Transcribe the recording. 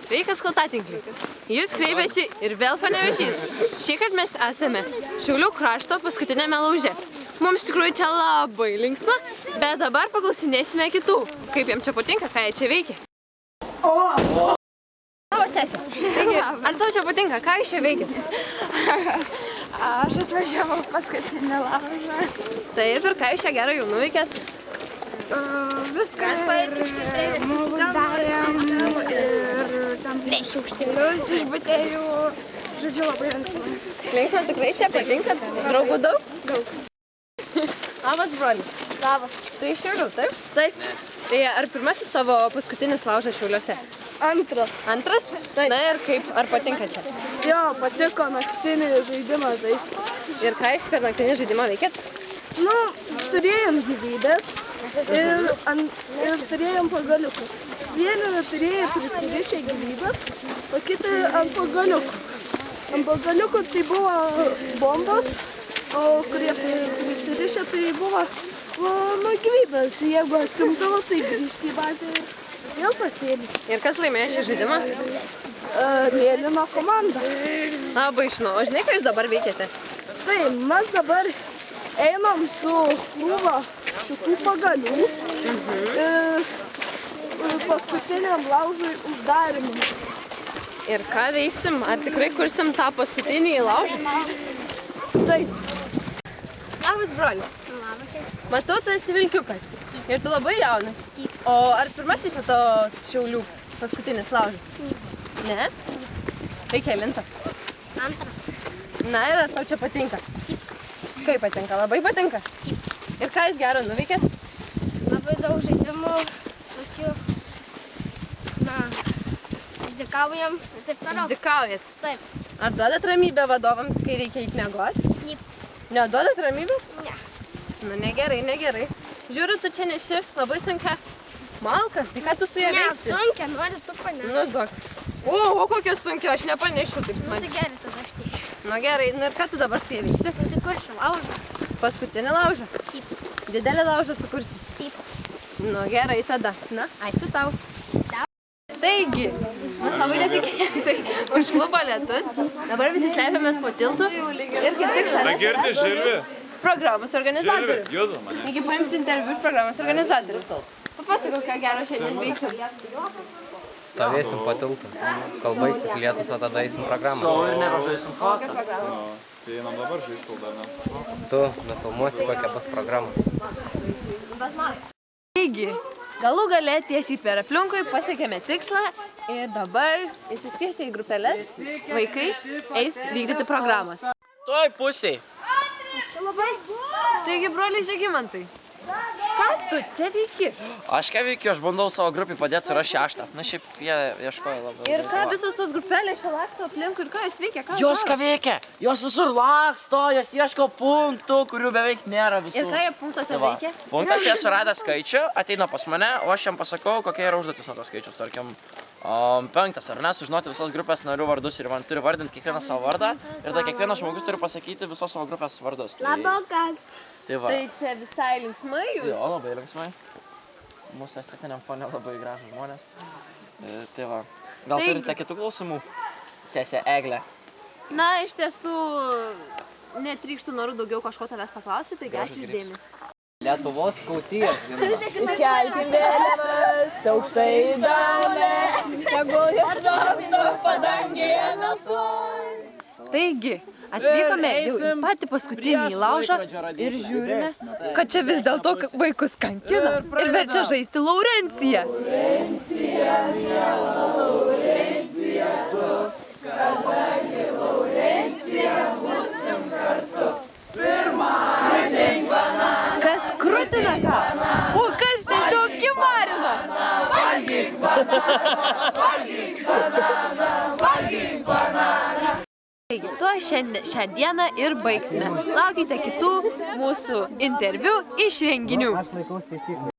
Sveikas kaltatinkliai. Jūs kreipiasi ir vėl Panevėžys. Šįkart mes esame Šiaulių krašto paskutinėme lauže. Mums iš tikrųjų čia labai linksma, bet dabar paklausinėsime kitų, kaip jiems čia patinka, ką jie čia veikia. Labas, Tese. Taigi, ar tau čia patinka, ką jūs čia veikit? Aš atvažiavau paskutinį laužą. Taip, ir ką jūs čia gerai jau nuveikėt? Viską ir mūgus darėm ir tam šaukštelius iš baterijų. Žodžiu, labai linksma. Linksma tikrai čia patinka? Draugų daug? Daug. Labas, broli. Labas. Tai iš Šiaulių, taip? Taip. Tai ar pirmasis tavo paskutinis laužas Šiauliuose? Antras. Antras? Taip. Na ir kaip, ar patinka čia? Jo, patiko naktinį žaidimą žaisti. Ir ką jūs per naktinį žaidimą veikėt? Nu, turėjom gyvybės ir turėjom pagaliukus. Vieni turėjo prisirišę gyvybės, o kiti ant pagaliukų. Ant pagaliukų tai buvo bombos, o kurie prisirišę tai buvo nuo gyvybės. Jeigu atimdavo, tai grįžti į bazę ir vėl pasėlį. Ir kas laimėjo šį žaidimą? Mėlyno komanda. Labai žinau. O žinai, ką jūs dabar veikiate? Tai mes dabar einam su krūva šitų pagalių paskutiniam laužui uždarimui. Ir ką veiksim? Ar tikrai kursim tą paskutinį laužą? Taip. Labas, broli. Labas. Matau, tu esi vilkiukas. Ir tu labai jaunas. O ar pirmasis čia to Šiaulių paskutinis laužas? Ne? Tai kelintas? Antras. Na ir ar tau čia patinka? Kaip patinka? Labai patinka? Ir ką jūs gero nuveikėt? Labai daug žaidimų, tokių, išdikaujam ir taip toliau. Dikaujat? Taip. Ar duodat ramybę vadovams, kai reikia eiti miegot? Taip. Neduodat ramybės? Ne. Nu, negerai, negerai. Žiūriu, tu čia neši labai sunkia malką. Tai ką tu su ją veiksi? Ne, sunkia, nori tu panešti. Nu, duok. O kokia sunkia, aš nepanešiu taip Nu, smarkiai. tai gerai, tada aš nešiu. Nu, gerai, nu ir ką tu dabar su ją veiksi? Nu, tai kur šį laužą? Paskutinį laužą? Taip. Didelį laužą sukursi? Taip. Nu, gerai, tada. Na, ačiū tau. Taigi, mes labai netikėtai užklupo lietus. Dabar visi slepiamės po tiltu ir kaip tik šalia programos organizatorių. Taigi paimti interviu iš programos organizatorių. Papasakok, ką gero šiandien veiksim. Stovėsim po tiltu, kol baigsis lietus, o tada eisim programą. Kokią programą? Tai einam dabar žaisti, kol dar nes. Tu nufilmuosi, kokia bus programa. Taigi, galų gale tiesiai per aplinkui pasiekėme tikslą ir dabar įsiskirstę į grupelės vaikai eis vykdyti programos. Toj pusiai. Taigi, broliai Žygimantai, ką tu čia veiki? Aš ką veikiu, aš bandau savo grupį padėti surasti 6. Na šiaip jie ieškojo labai. Ir ką visos tos grupelės čia laksto aplinkui ir ką jūs veikia? Ką Jos ką veikia? Jos visur laksto, jos ieško punktų, kurių beveik nėra visur. Ir ką jie punktuose Tai va, veikia? punktas jie surada skaičių, ateina pas mane, o aš jam pasakau, kokia yra užduotis nuo to skaičius. Tarkim, 5 ar ne, sužinoti visos grupės narių vardus ir man turi vardinti kiekvieną savo vardą. Ir tada kiekvienas žmogus turi pasakyti visos savo grupės vardus. Labokas. Tai va. Tai čia visai linksmai jūs? Jo, labai linksmai. Mūsų estetiniam fone labai gražūs žmonės. Tai va. Gal turite kitų klausimų? Sesė Eglė. Na, iš tiesų, netrykštų noru daugiau kažko tavęs paklausyti, taigi ačiū uždėmesį. Lietuvos skautijos gimna. Iškelkim vėliavas, aukštai į dangę, tegul ir domino padangėje melsvai. Taigi, atvykome jau į patį paskutinį laužą ir žiūrime, kad čia vis dėlto vaikus kankina ir verčia žaisti Laurenciją. Laurencija, miela Laurencija, tu, kadangi Laurencija būsim kartu. Pirmadienį bananą. Kas krutina ką? O kas tiesiog kimarina? Valgyk bananą, valgyk bananą, valgyk bananą. Taigi, tuo šią dieną ir baigsime. Laukite kitų mūsų interviu iš renginių. Aš laikaus taisyklių.